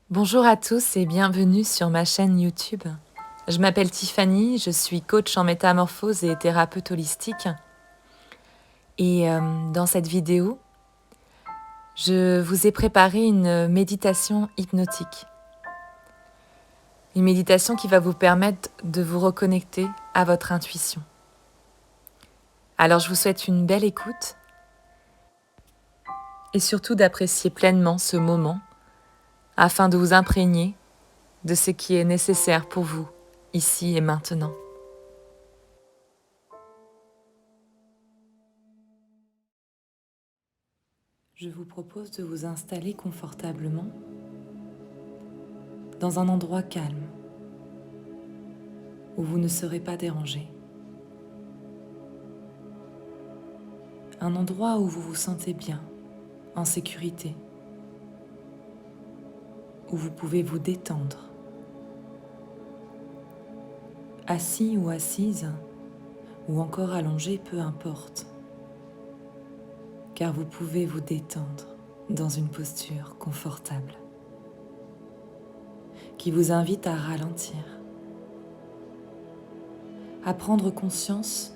Bonjour à tous et bienvenue sur ma chaîne YouTube. Je m'appelle Tiffany, je suis coach en métamorphose et thérapeute holistique. Et dans cette vidéo, je vous ai préparé une méditation hypnotique. Une méditation qui va vous permettre de vous reconnecter à votre intuition. Alors je vous souhaite une belle écoute et surtout d'apprécier pleinement ce moment afin de vous imprégner de ce qui est nécessaire pour vous, ici et maintenant. Je vous propose de vous installer confortablement dans un endroit calme où vous ne serez pas dérangé. Un endroit où vous vous sentez bien, en sécurité, où vous pouvez vous détendre. Assis ou assise, ou encore allongé, peu importe, car vous pouvez vous détendre dans une posture confortable qui vous invite à ralentir, à prendre conscience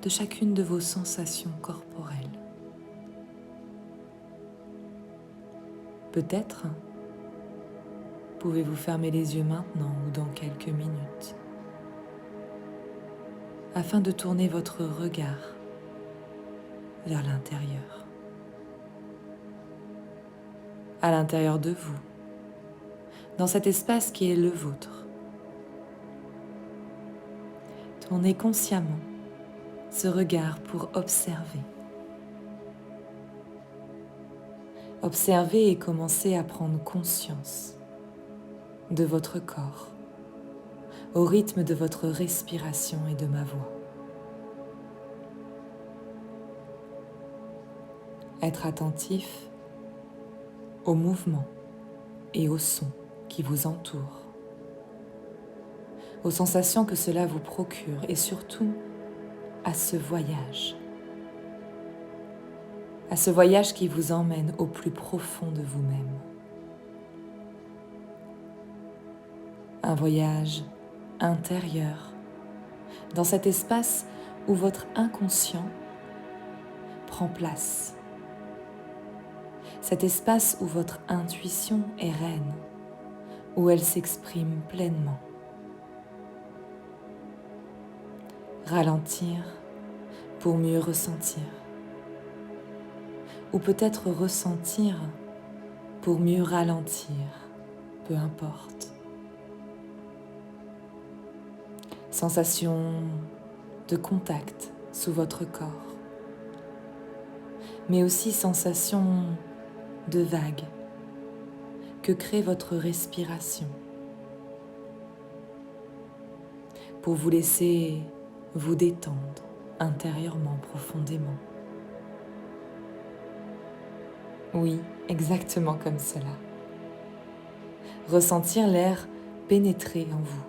de chacune de vos sensations corporelles. Peut-être pouvez-vous fermer les yeux maintenant ou dans quelques minutes afin de tourner votre regard vers l'intérieur. À l'intérieur de vous, dans cet espace qui est le vôtre. Tournez consciemment ce regard pour observer. Observez et commencez à prendre conscience de votre corps, au rythme de votre respiration et de ma voix. Être attentif aux mouvements et aux sons qui vous entourent, aux sensations que cela vous procure et surtout à ce voyage qui vous emmène au plus profond de vous-même. Un voyage intérieur, dans cet espace où votre inconscient prend place. Cet espace où votre intuition est reine, où elle s'exprime pleinement. Ralentir pour mieux ressentir. Ou peut-être ressentir pour mieux ralentir, peu importe. Sensation de contact sous votre corps, mais aussi sensation de vague que crée votre respiration pour vous laisser vous détendre intérieurement profondément. Oui, exactement comme cela. Ressentir l'air pénétrer en vous.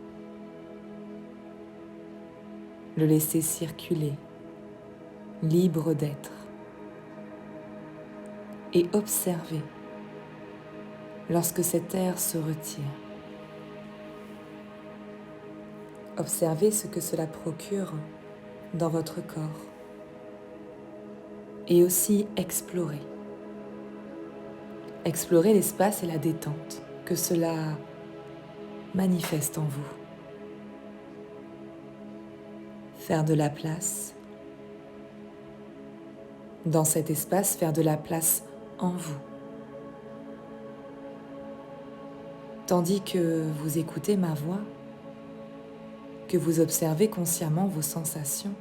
Le laisser circuler, libre d'être. Et observer lorsque cet air se retire. Observez ce que cela procure dans votre corps. Et aussi explorer. Explorer l'espace et la détente que cela manifeste en vous. Faire de la place. Dans cet espace, faire de la place en vous. Tandis que vous écoutez ma voix, que vous observez consciemment vos sensations,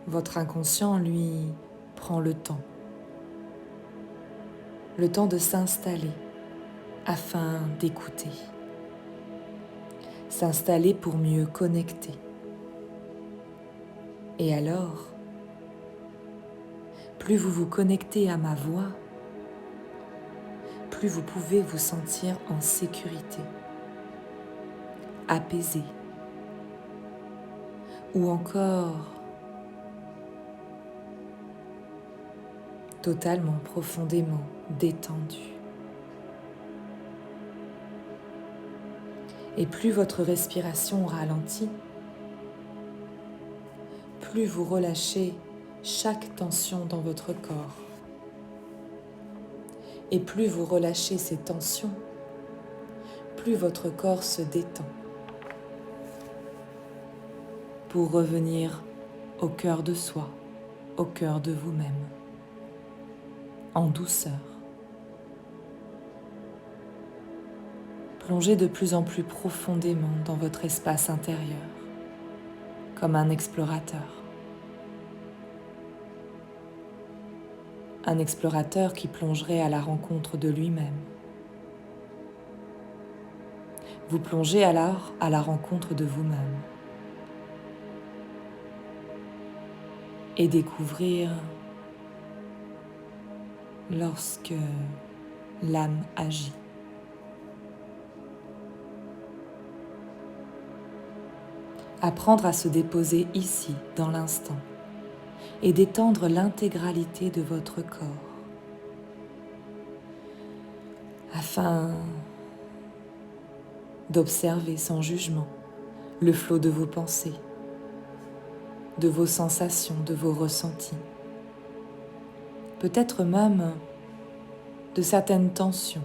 votre inconscient, lui, prend le temps de s'installer afin d'écouter, s'installer pour mieux connecter. Et alors, plus vous vous connectez à ma voix, plus vous pouvez vous sentir en sécurité, apaisé, ou encore totalement, profondément détendu. Et plus votre respiration ralentit, plus vous relâchez chaque tension dans votre corps. Et plus vous relâchez ces tensions, plus votre corps se détend pour revenir au cœur de soi, au cœur de vous-même, en douceur. Plongez de plus en plus profondément dans votre espace intérieur, comme un explorateur. Un explorateur qui plongerait à la rencontre de lui-même. Vous plongez alors à la rencontre de vous-même et découvrir lorsque l'âme agit. Apprendre à se déposer ici, dans l'instant, et d'étendre l'intégralité de votre corps, afin d'observer sans jugement le flot de vos pensées, de vos sensations, de vos ressentis, peut-être même de certaines tensions.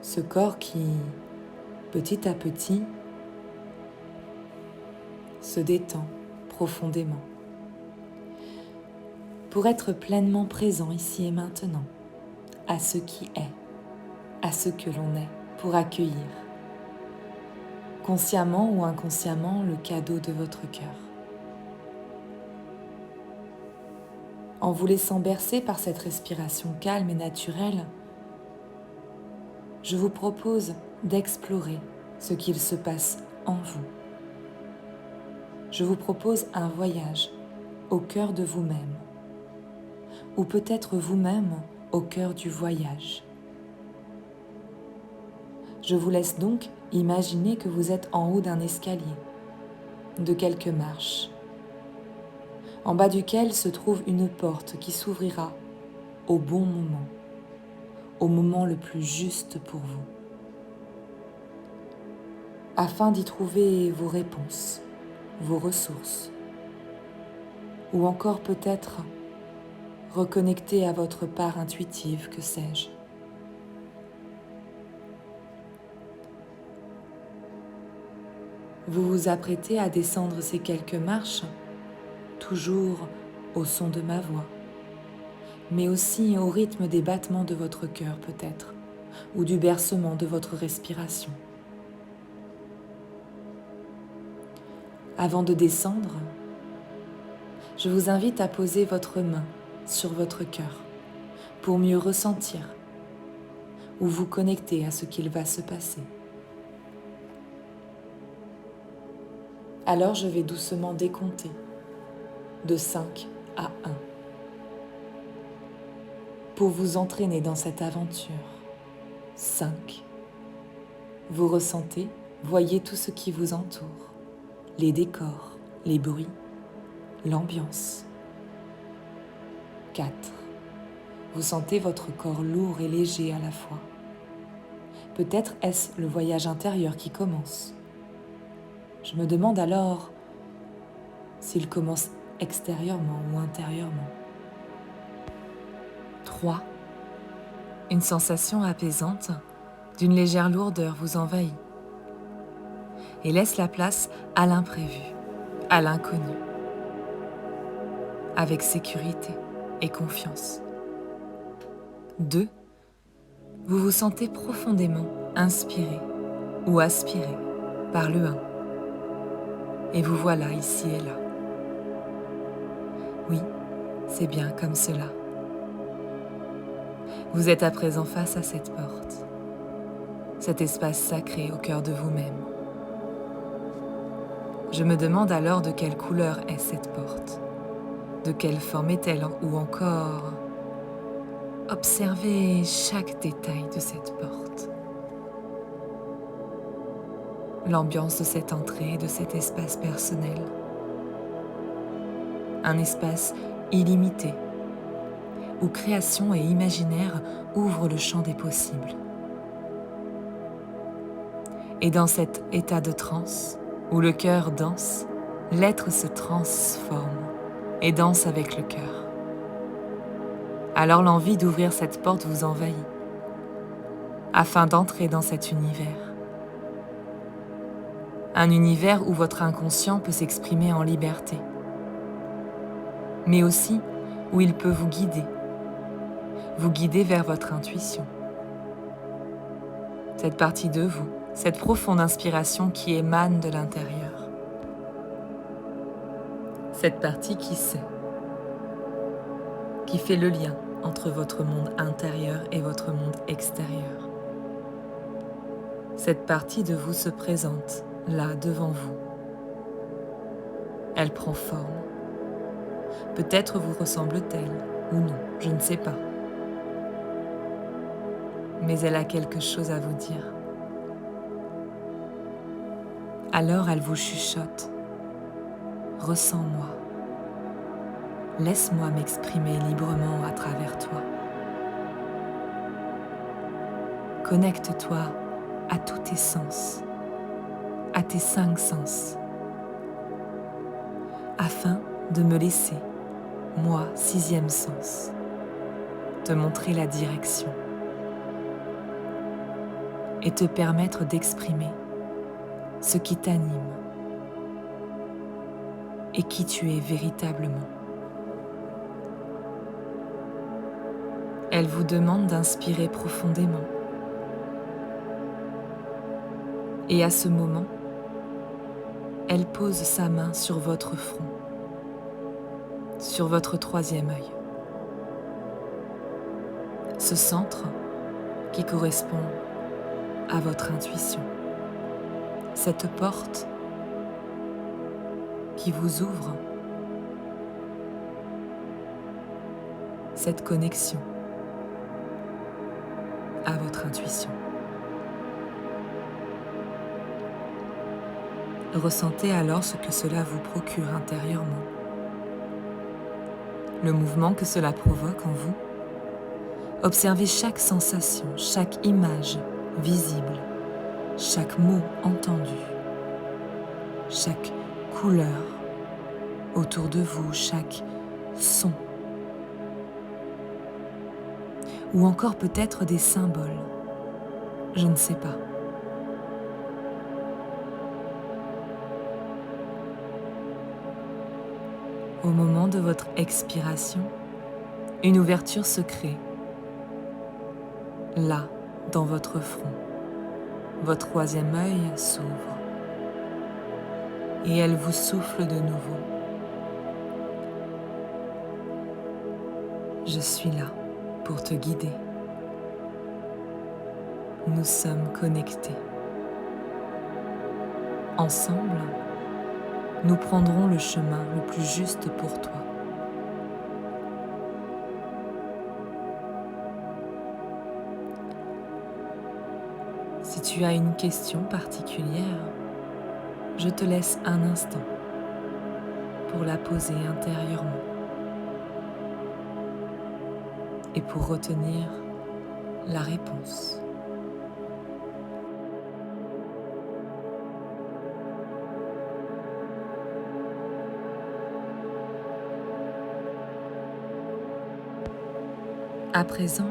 Ce corps qui, petit à petit, se détend profondément pour être pleinement présent ici et maintenant à ce qui est, à ce que l'on est, pour accueillir, consciemment ou inconsciemment, le cadeau de votre cœur. En vous laissant bercer par cette respiration calme et naturelle, je vous propose d'explorer ce qu'il se passe en vous. Je vous propose un voyage au cœur de vous-même, ou peut-être vous-même au cœur du voyage. Je vous laisse donc imaginer que vous êtes en haut d'un escalier, de quelques marches, en bas duquel se trouve une porte qui s'ouvrira au bon moment, au moment le plus juste pour vous, afin d'y trouver vos réponses, vos ressources, ou encore peut-être reconnecter à votre part intuitive, que sais-je. Vous vous apprêtez à descendre ces quelques marches, toujours au son de ma voix, mais aussi au rythme des battements de votre cœur peut-être, ou du bercement de votre respiration. Avant de descendre, je vous invite à poser votre main sur votre cœur pour mieux ressentir ou vous connecter à ce qu'il va se passer. Alors je vais doucement décompter de 5 à 1 pour vous entraîner dans cette aventure. 5. Vous ressentez, voyez tout ce qui vous entoure, les décors, les bruits, l'ambiance. 4. Vous sentez votre corps lourd et léger à la fois. Peut-être est-ce le voyage intérieur qui commence. Je me demande alors s'il commence extérieurement ou intérieurement. 3. Une sensation apaisante d'une légère lourdeur vous envahit et laisse la place à l'imprévu, à l'inconnu, avec sécurité et confiance. 2. Vous vous sentez profondément inspiré ou aspiré par le 1. Et vous voilà ici et là. Oui, c'est bien comme cela. Vous êtes à présent face à cette porte, cet espace sacré au cœur de vous-même. Je me demande alors de quelle couleur est cette porte, de quelle forme est-elle, ou encore observez chaque détail de cette porte. l'ambiance de cette entrée, de cet espace personnel. Un espace illimité, où création et imaginaire ouvrent le champ des possibles. Et dans cet état de transe, où le cœur danse, l'être se transforme et danse avec le cœur. Alors l'envie d'ouvrir cette porte vous envahit, afin d'entrer dans cet univers. Un univers où votre inconscient peut s'exprimer en liberté, mais aussi où il peut vous guider vers votre intuition. Cette partie de vous, cette profonde inspiration qui émane de l'intérieur. Cette partie qui sait, qui fait le lien entre votre monde intérieur et votre monde extérieur. Cette partie de vous se présente là devant vous. Elle prend forme. Peut-être vous ressemble-t-elle ou non, je ne sais pas. Mais elle a quelque chose à vous dire. Alors elle vous chuchote. Ressens-moi. Laisse-moi m'exprimer librement à travers toi. Connecte-toi à tous tes sens, à tes 5 sens, afin de me laisser, moi, 6e sens, te montrer la direction et te permettre d'exprimer ce qui t'anime et qui tu es véritablement. Elle vous demande d'inspirer profondément. Et à ce moment, elle pose sa main sur votre front, sur votre 3e œil. Ce centre qui correspond à votre intuition. Cette porte qui vous ouvre, cette connexion à votre intuition. Ressentez alors ce que cela vous procure intérieurement, le mouvement que cela provoque en vous. Observez chaque sensation, chaque image visible, chaque mot entendu, chaque couleur autour de vous, chaque son, ou encore peut-être des symboles, je ne sais pas. Au moment de votre expiration, une ouverture se crée, là, dans votre front. Votre 3e œil s'ouvre et elle vous souffle de nouveau. Je suis là pour te guider. Nous sommes connectés. Ensemble, nous prendrons le chemin le plus juste pour toi. Si tu as une question particulière, je te laisse un instant pour la poser intérieurement et pour retenir la réponse. À présent,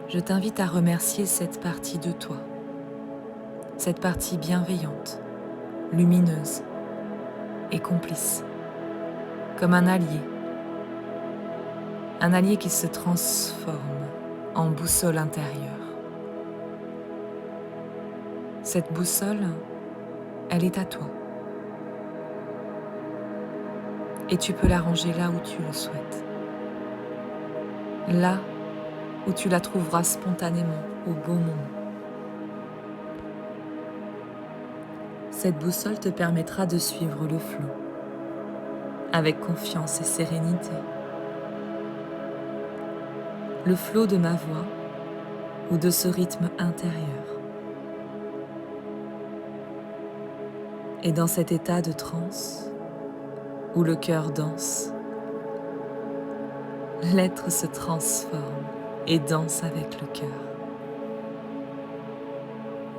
je t'invite à remercier cette partie de toi, cette partie bienveillante, lumineuse et complice, comme un allié qui se transforme en boussole intérieure. Cette boussole, elle est à toi. Et tu peux la ranger là où tu le souhaites. Là où tu la trouveras spontanément au bon moment. Cette boussole te permettra de suivre le flot, avec confiance et sérénité. Le flot de ma voix ou de ce rythme intérieur. Et dans cet état de transe, où le cœur danse, l'être se transforme et danse avec le cœur.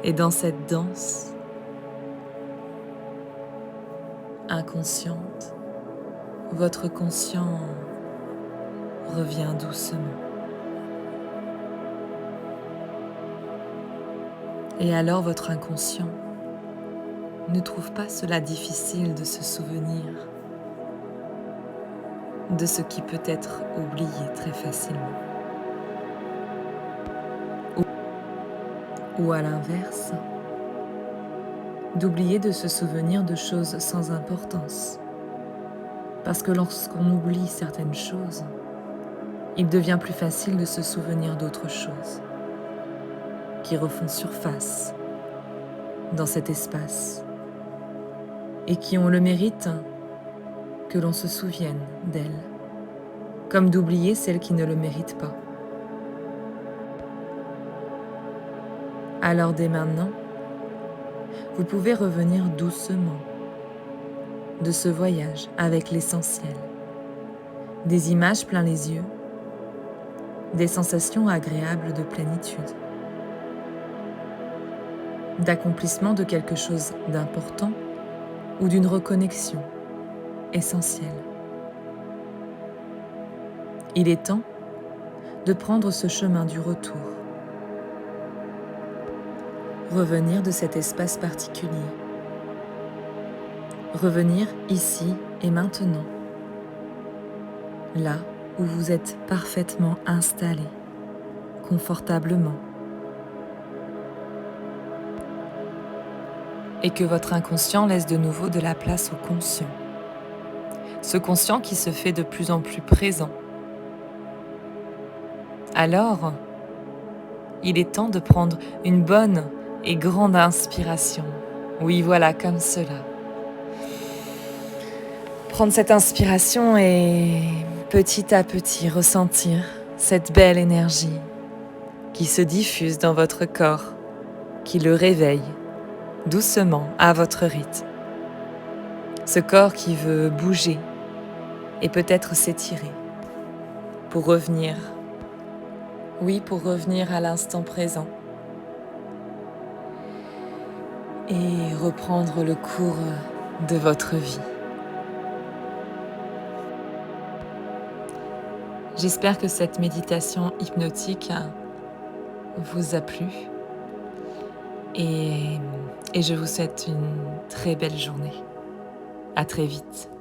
Et dans cette danse inconsciente, votre conscient revient doucement. Et alors votre inconscient ne trouve pas cela difficile de se souvenir de ce qui peut être oublié très facilement. Ou à l'inverse, d'oublier de se souvenir de choses sans importance. Parce que lorsqu'on oublie certaines choses, il devient plus facile de se souvenir d'autres choses qui refont surface dans cet espace et qui ont le mérite que l'on se souvienne d'elles, comme d'oublier celles qui ne le méritent pas. Alors dès maintenant, vous pouvez revenir doucement de ce voyage avec l'essentiel, des images plein les yeux, des sensations agréables de plénitude, d'accomplissement de quelque chose d'important ou d'une reconnexion essentielle. Il est temps de prendre ce chemin du retour, revenir de cet espace particulier, revenir ici et maintenant, là où vous êtes parfaitement installé, confortablement, et que votre inconscient laisse de nouveau de la place au conscient, ce conscient qui se fait de plus en plus présent. Alors, il est temps de prendre une bonne et grande inspiration. Oui, voilà, comme cela. Prendre cette inspiration et petit à petit ressentir cette belle énergie qui se diffuse dans votre corps, qui le réveille doucement à votre rythme. Ce corps qui veut bouger et peut-être s'étirer pour revenir, oui, pour revenir à l'instant présent et reprendre le cours de votre vie. J'espère que cette méditation hypnotique vous a plu et je vous souhaite une très belle journée. À très vite.